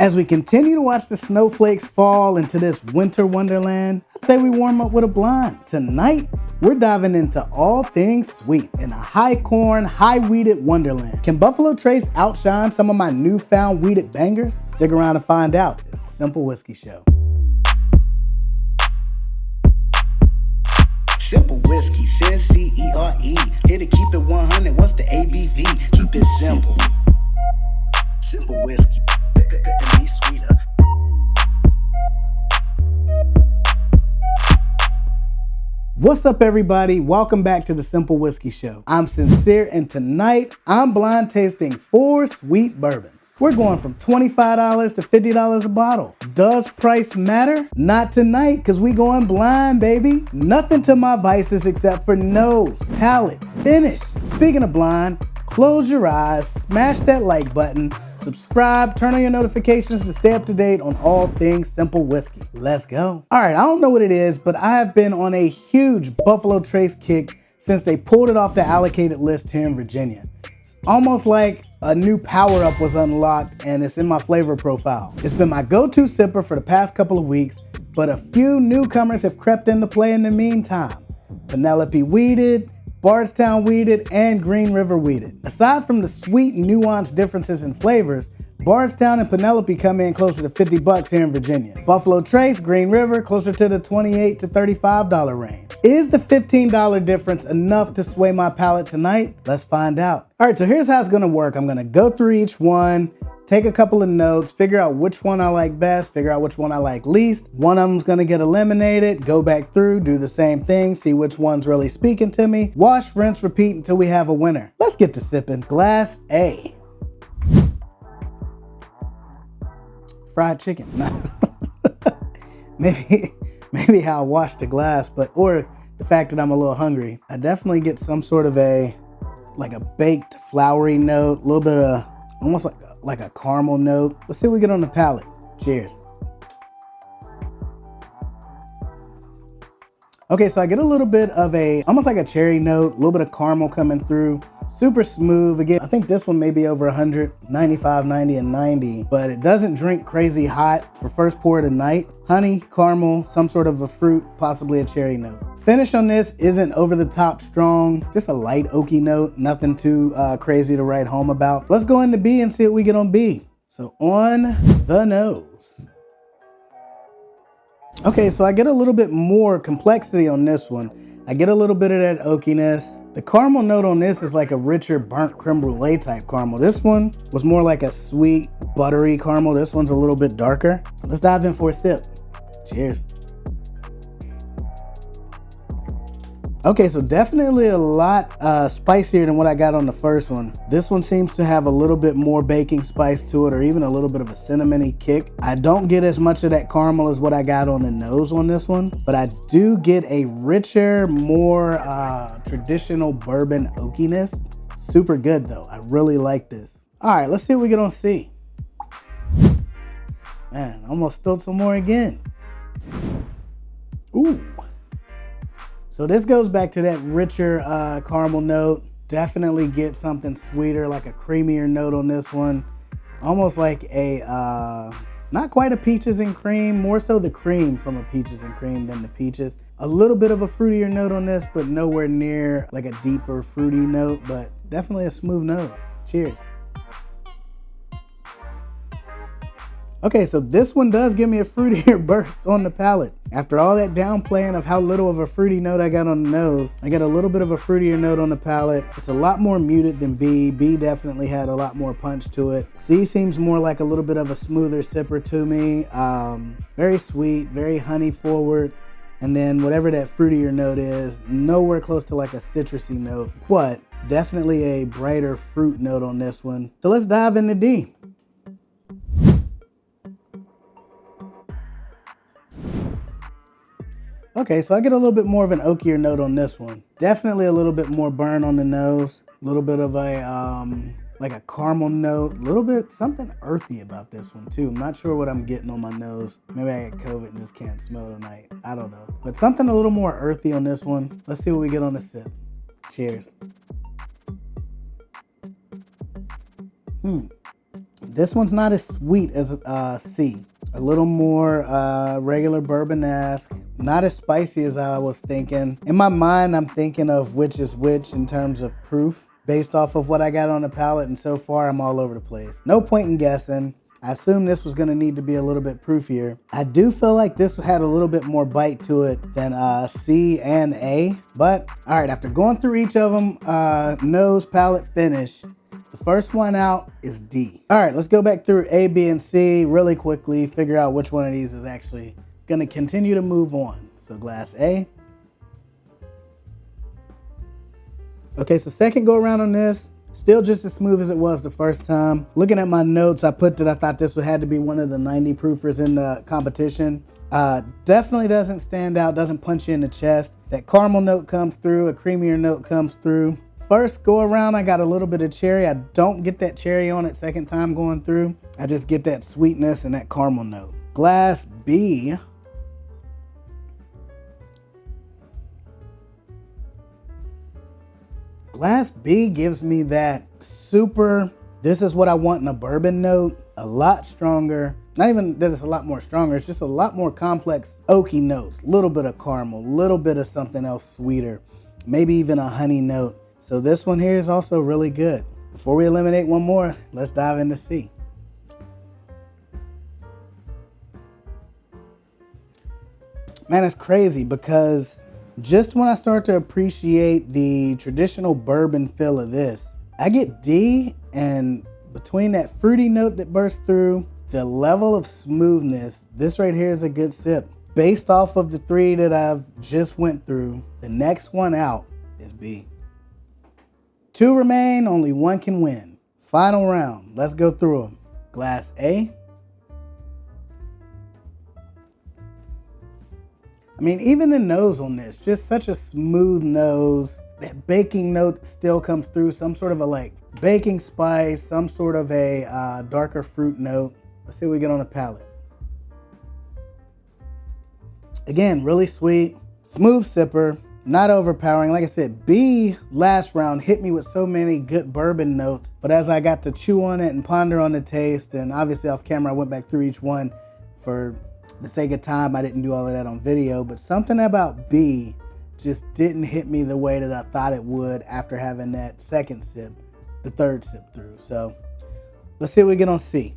As we continue to watch the snowflakes fall into this winter wonderland, I'd say we warm up with a blind. Tonight, we're diving into all things sweet in a high corn, high wheated wonderland. Can Buffalo Trace outshine some of my newfound wheated bangers? Stick around to find out. It's the Cynple Whiskey Show. Cynple Whiskey, Cyncere. Here to keep it 100, what's the ABV? Keep it simple. Cynple Whiskey, and be sweeter. What's up, everybody? Welcome back to the Cynple Whiskey Show. I'm Cyncere, and tonight I'm blind tasting 4 sweet bourbons. We're going from $25 to $50 a bottle. Does price matter? Not tonight, because we going blind, baby. Nothing to my vices except for nose, palate, finish. Speaking of blind, close your eyes, smash that like button, subscribe, turn on your notifications to stay up to date on all things Cynple Whiskey. Let's go. All right, I don't know what it is, but I have been on a huge Buffalo Trace kick since they pulled it off the allocated list here in Virginia. Almost like a new power-up was unlocked and it's in my flavor profile. It's been my go-to sipper for the past couple of weeks, but a few newcomers have crept into play in the meantime. Penelope Wheated, Bardstown Wheated, and Green River Wheated. Aside from the sweet, nuanced differences in flavors, Bardstown and Penelope come in closer to $50 here in Virginia. Buffalo Trace, Green River, closer to the $28 to $35 range. Is the $15 difference enough to sway my palate tonight? Let's find out. All right, so here's how it's gonna work. I'm gonna go through each one, take a couple of notes, figure out which one I like best, figure out which one I like least. One of them's gonna get eliminated, go back through, do the same thing, see which one's really speaking to me. Wash, rinse, repeat until we have a winner. Let's get to sipping. Glass A. Fried chicken. Maybe how I wash the glass, or the fact that I'm a little hungry. I definitely get some sort of like a baked floury note, a little bit of almost like a caramel note. Let's see what we get on the palate. Cheers. Okay, so I get a little bit of almost like a cherry note, a little bit of caramel coming through. Super smooth. Again, I think this one may be over 100, 95, 90, and 90, but it doesn't drink crazy hot for first pour of the night. Honey, caramel, some sort of a fruit, possibly a cherry note. Finish on this isn't over the top strong, just a light oaky note, nothing too crazy to write home about. Let's go into B and see what we get on B. So on the nose. Okay, so I get a little bit more complexity on this one. I get a little bit of that oakiness. The caramel note on this is like a richer burnt creme brulee type caramel. This one was more like a sweet, buttery caramel. This one's a little bit darker. Let's dive in for a sip. Cheers. Okay, so definitely a lot spicier than what I got on the first one. This one seems to have a little bit more baking spice to it, or even a little bit of a cinnamony kick. I don't get as much of that caramel as what I got on the nose on this one, but I do get a richer, more traditional bourbon oakiness. Super good though, I really like this. All right, let's see what we get on C. Man, I almost spilled some more again. Ooh. So this goes back to that richer caramel note. Definitely get something sweeter, like a creamier note on this one. Almost like not quite a peaches and cream, more so the cream from a peaches and cream than the peaches. A little bit of a fruitier note on this, but nowhere near like a deeper fruity note, but definitely a smooth nose. Cheers. Okay, so this one does give me a fruitier burst on the palate. After all that downplaying of how little of a fruity note I got on the nose, I get a little bit of a fruitier note on the palate. It's a lot more muted than B. B definitely had a lot more punch to it. C seems more like a little bit of a smoother sipper to me. Very sweet, very honey forward. And then whatever that fruitier note is, nowhere close to like a citrusy note, but definitely a brighter fruit note on this one. So let's dive into D. Okay, so I get a little bit more of an oakier note on this one. Definitely a little bit more burn on the nose. A little bit of a, like a caramel note. A little bit, something earthy about this one too. I'm not sure what I'm getting on my nose. Maybe I had COVID and just can't smell tonight. I don't know. But something a little more earthy on this one. Let's see what we get on the sip. Cheers. This one's not as sweet as C. A little more regular bourbon-esque. Not as spicy as I was thinking. In my mind, I'm thinking of which is which in terms of proof based off of what I got on the palate, and so far I'm all over the place. No point in guessing. I assumed this was gonna need to be a little bit proofier. I do feel like this had a little bit more bite to it than C and A, but all right, after going through each of them, nose, palate, finish, the first one out is D. All right, let's go back through A, B, and C really quickly, figure out which one of these is actually gonna continue to move on. So glass A. Okay, so second go around on this, still just as smooth as it was the first time. Looking at my notes, I put that I thought this had to be one of the 90 proofers in the competition. Definitely doesn't stand out, doesn't punch you in the chest. That caramel note comes through, a creamier note comes through. First go around, I got a little bit of cherry. I don't get that cherry on it second time going through. I just get that sweetness and that caramel note. Glass B. Glass B gives me that super, this is what I want in a bourbon note, a lot stronger. Not even that it's a lot more stronger, it's just a lot more complex oaky notes. A little bit of caramel, a little bit of something else sweeter, maybe even a honey note. So this one here is also really good. Before we eliminate one more, let's dive into C. Man, it's crazy because just when I start to appreciate the traditional bourbon feel of this, I get D, and between that fruity note that bursts through, the level of smoothness, this right here is a good sip. Based off of the three that I've just went through, the next one out is B. Two remain, only one can win. Final round, let's go through them. Glass A. I mean, even the nose on this, just such a smooth nose. That baking note still comes through, some sort of a like baking spice, some sort of a darker fruit note. Let's see what we get on the palate. Again, really sweet, smooth sipper, not overpowering. Like I said, B last round hit me with so many good bourbon notes, but as I got to chew on it and ponder on the taste, and obviously off camera, I went back through each one for the sake of time. I didn't do all of that on video, but something about B just didn't hit me the way that I thought it would after having that second sip, the third sip through. So let's see what we get on C.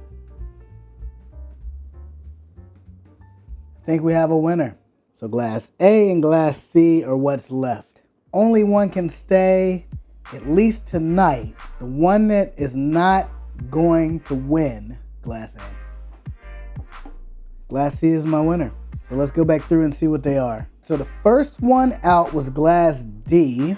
I think we have a winner. So glass A and glass C are what's left. Only one can stay, at least tonight. The one that is not going to win, glass A. Glass C is my winner. So let's go back through and see what they are. So the first one out was glass D.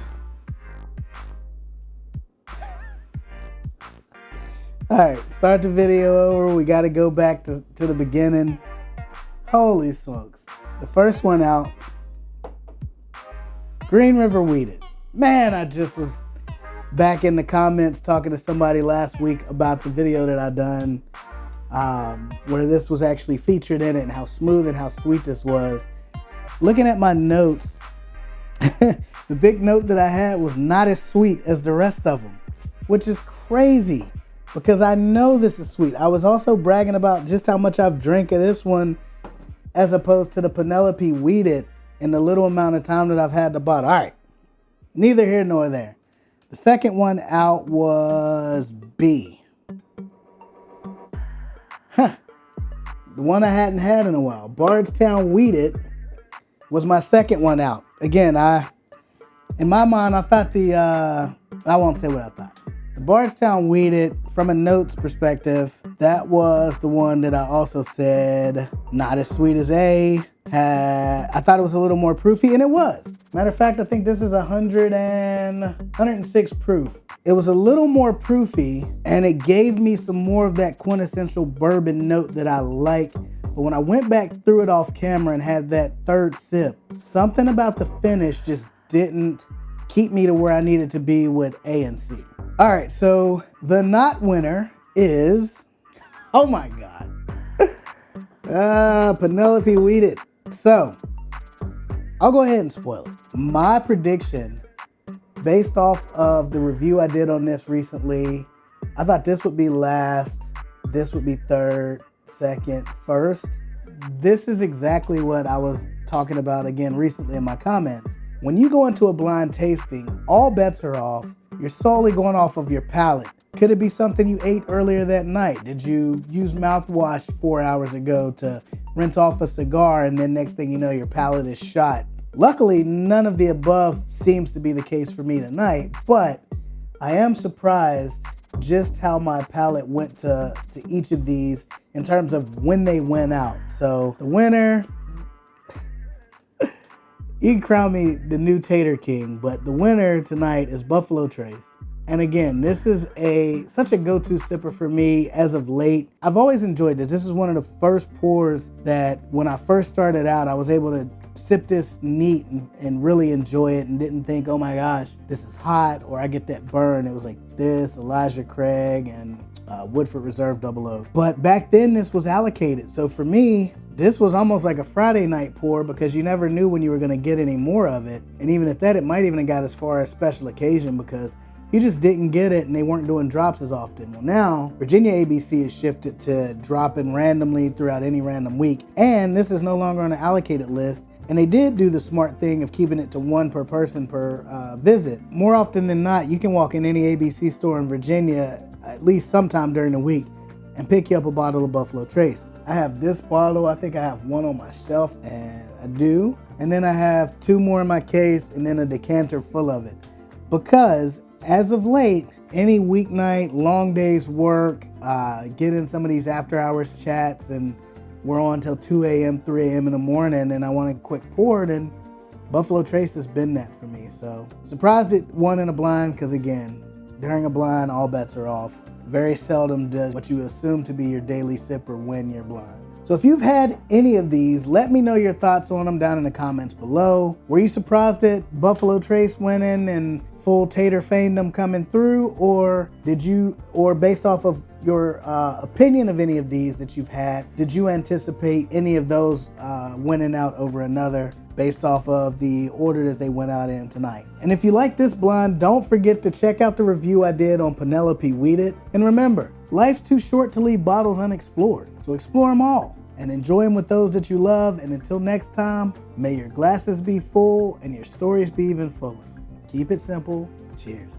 All right, start the video over. We got to go back to the beginning. Holy smokes. The first one out, Green River Wheated. Man, I just was back in the comments talking to somebody last week about the video that I done where this was actually featured in it and how smooth and how sweet this was. Looking at my notes, the big note that I had was not as sweet as the rest of them, which is crazy because I know this is sweet. I was also bragging about just how much I've drank of this one as opposed to the Penelope Wheated in the little amount of time that I've had the bottle. All right, neither here nor there. The second one out was B. The one I hadn't had in a while. Bardstown Wheated was my second one out. Again, in my mind, I thought I won't say what I thought. The Bardstown Wheated, from a notes perspective, that was the one that I also said not as sweet as A. I thought it was a little more proofy, and it was. Matter of fact, I think this is 106 proof. It was a little more proofy, and it gave me some more of that quintessential bourbon note that I like. But when I went back through it off camera and had that third sip, something about the finish just didn't keep me to where I needed to be with A and C. All right, so the not winner is, oh my God, Penelope Wheated. So I'll go ahead and spoil it. My prediction, based off of the review I did on this recently, I thought this would be last. This would be third, second, first. This is exactly what I was talking about again recently in my comments. When you go into a blind tasting, all bets are off. You're solely going off of your palate. Could it be something you ate earlier that night? Did you use mouthwash 4 hours ago to rinse off a cigar and then next thing you know, your palate is shot? Luckily, none of the above seems to be the case for me tonight, but I am surprised just how my palate went to each of these in terms of when they went out. So the winner, you can crown me the new Tater King, but the winner tonight is Buffalo Trace. And again, this is such a go-to sipper for me as of late. I've always enjoyed this. This is one of the first pours that when I first started out, I was able to sip this neat and really enjoy it and didn't think, oh my gosh, this is hot, or I get that burn. It was like this, Elijah Craig and Woodford Reserve 00. But back then this was allocated. So for me, this was almost like a Friday night pour because you never knew when you were gonna get any more of it. And even at that, it might even have got as far as special occasion because you just didn't get it and they weren't doing drops as often. Well, now Virginia ABC has shifted to dropping randomly throughout any random week. And this is no longer on the allocated list. And they did do the smart thing of keeping it to one per person per visit. More often than not, you can walk in any ABC store in Virginia at least sometime during the week and pick you up a bottle of Buffalo Trace. I have this bottle. I think I have one on my shelf, and I do. And then I have two more in my case and then a decanter full of it. Because as of late, any weeknight, long day's work, get in some of these after hours chats and we're on till 2 a.m., 3 a.m. in the morning and I want a quick pour, then Buffalo Trace has been that for me. So surprised it won in a blind because again, during a blind, all bets are off. Very seldom does what you assume to be your daily sipper win your blind. So if you've had any of these, let me know your thoughts on them down in the comments below. Were you surprised at Buffalo Trace winning and full Tater Fandom coming through, or based off of your opinion of any of these that you've had, did you anticipate any of those winning out over another based off of the order that they went out in tonight? And if you like this blind, don't forget to check out the review I did on Penelope Wheated. And remember, life's too short to leave bottles unexplored, so explore them all and enjoy them with those that you love. And until next time, may your glasses be full and your stories be even fuller. Keep it simple. Cheers.